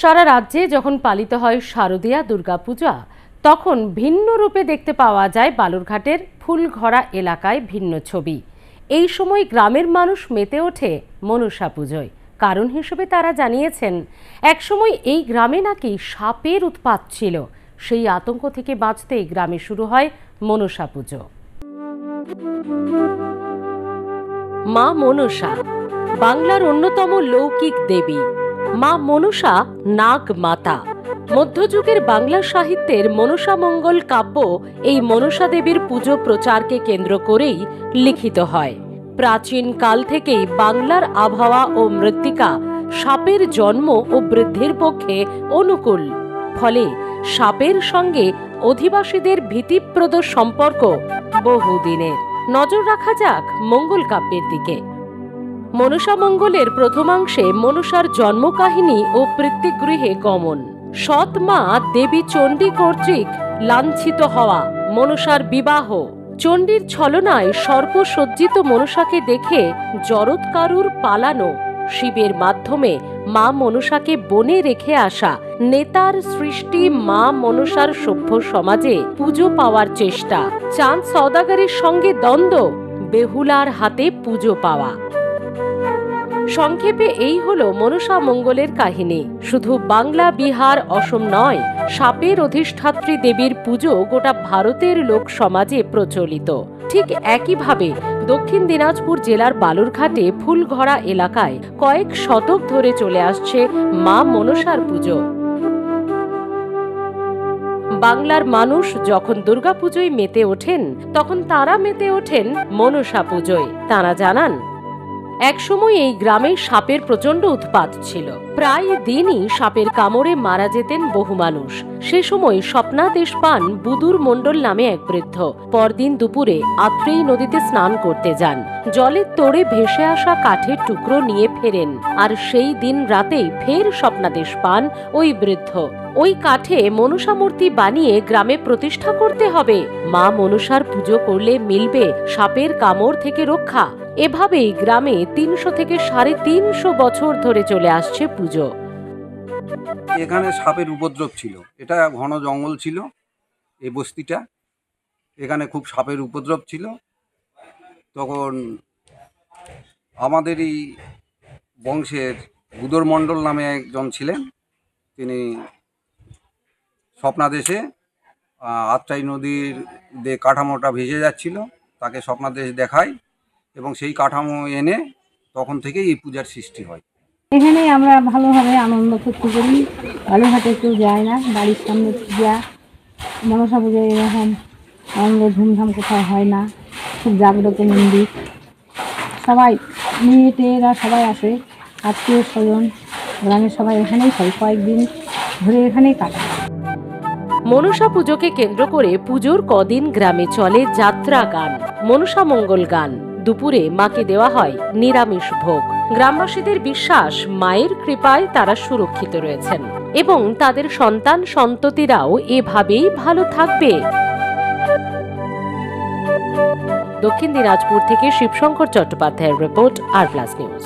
সারা রাজ্যে যখন পালিত হয় শারদীয়া দুর্গাপূজা, তখন ভিন্ন রূপে দেখতে পাওয়া যায় বালুরঘাটের ফুলঘরা এলাকায় ভিন্ন ছবি। এই সময় গ্রামের মানুষ মেতে ওঠে মনসা পুজোয়। কারণ হিসেবে তারা জানিয়েছেন, একসময় এই গ্রামে নাকি সাপের উৎপাত ছিল। সেই আতঙ্ক থেকে বাঁচতে গ্রামে শুরু হয় মনসা পুজো। মা মনসা বাংলার অন্যতম লৌকিক দেবী। মা মনসা নাগ মাতা। মধ্যযুগের বাংলা সাহিত্যের মনসা মঙ্গল কাব্য এই মনসা দেবীর পুজো প্রচারকে কেন্দ্র করেই লিখিত হয়। প্রাচীন কাল থেকেই বাংলার আবহাওয়া ও মৃত্তিকা সাপের জন্ম ও বৃদ্ধির পক্ষে অনুকূল। ফলে সাপের সঙ্গে অধিবাসীদের ভীতিপ্রদ সম্পর্ক বহুদিনের। নজর রাখা যাক মঙ্গল কাব্যের দিকে। মনসা মঙ্গলের প্রথমাংশে মনসার জন্মকাহিনী ও পিতৃগৃহে গমন, সৎ মা দেবী চণ্ডী কর্তৃক লাঞ্ছিত হওয়া, মনসার বিবাহ, চণ্ডীর ছলনায় সর্পসজ্জিত মনসাকে দেখে জরৎকারুর পালানো, শিবের মাধ্যমে মা মনসাকে বনে রেখে আসা, নেতার সৃষ্টি মা মনসার সভ্য সমাজে পুজো পাওয়ার চেষ্টা, চাঁদ সওদাগরের সঙ্গে দ্বন্দ্ব, বেহুলার হাতে পুজো পাওয়া। সংক্ষেপে এই হলো মনসা মঙ্গলের কাহিনী। শুধু বাংলা, বিহার, অসম নয়, সাপের অধিষ্ঠাত্রী দেবীর পুজো গোটা ভারতের লোক সমাজে প্রচলিত। ঠিক একইভাবে দক্ষিণ দিনাজপুর জেলার বালুরঘাটে ফুলঘরা এলাকায় কয়েক শতক ধরে চলে আসছে মা মনসার পুজো। বাংলার মানুষ যখন দুর্গাপুজোয় মেতে ওঠেন, তখন তারা মেতে ওঠেন মনসা পুজোয়। তারা জানান, একসময় এই গ্রামে সাপের প্রচন্ড উৎপাত ছিল। প্রায় দিনই সাপের কামড়ে মারা যেতেন বহু মানুষ। সে সময় স্বপ্নাদেশ পান বুদুর মণ্ডল নামে এক বৃদ্ধ। পরদিন দুপুরে আত্রেই নদীতে স্নান করতে যান। জলের তোড়ে ভেসে আসা কাঠের টুকরো নিয়ে ফেরেন। আর সেই দিন রাতেই ফের স্বপ্নাদেশ পান ওই বৃদ্ধ। ওই কাঠে মনসা মূর্তি বানিয়ে গ্রামে প্রতিষ্ঠা করতে হবে। মা মনসার পুজো করলে মিলবে সাপের কামড় থেকে রক্ষা। এভাবেই গ্রামে 300 থেকে 350 বছর ধরে চলে আসছে পুজো। এখানে সাপের উপদ্রব ছিল। এটা ঘন জঙ্গল ছিল এই বস্তিটা। এখানে খুব সাপের উপদ্রব ছিল। তখন আমাদেরই বংশের বুদর মণ্ডল নামে একজন ছিলেন। তিনি স্বপ্নাদেশে আত্রাই নদীর কাঠামোটা ভেসে যাচ্ছিল, তাকে স্বপ্নাদেশ দেখায় এবং সেই কাঠামো এনে তখন থেকেই এই পূজার সৃষ্টি হয়। এখানে আমরা ভালোভাবে আনন্দ করতে করি। বালুরঘাটে কেউ যায় না, বাড়ির সামনে পূজা, মনসা পুজোয় এরকম আনন্দ ধুমধাম কোথাও হয় না। খুব জাগ্রত মন্দির, সবাই মেয়েটেরা সবাই আসে, আত্মীয় স্বজন গ্রামের সবাই এখানেই হয়, কয়েকদিন ধরে এখানেই কাটায়। মনসা পুজোকে কেন্দ্র করে পুজোর কদিন গ্রামে চলে যাত্রা গান, মনসা মঙ্গল গান। দুপুরে মাকে দেওয়া হয় নিরামিষ ভোগ। গ্রামবাসীদের বিশ্বাস, মায়ের কৃপায় তারা সুরক্ষিত রয়েছেন এবং তাদের সন্তান সন্ততিরাও এভাবেই ভালো থাকবে। দক্ষিণ দিনাজপুর থেকে শিবশঙ্কর চট্টোপাধ্যায়ের রিপোর্ট, আর প্লাস নিউজ।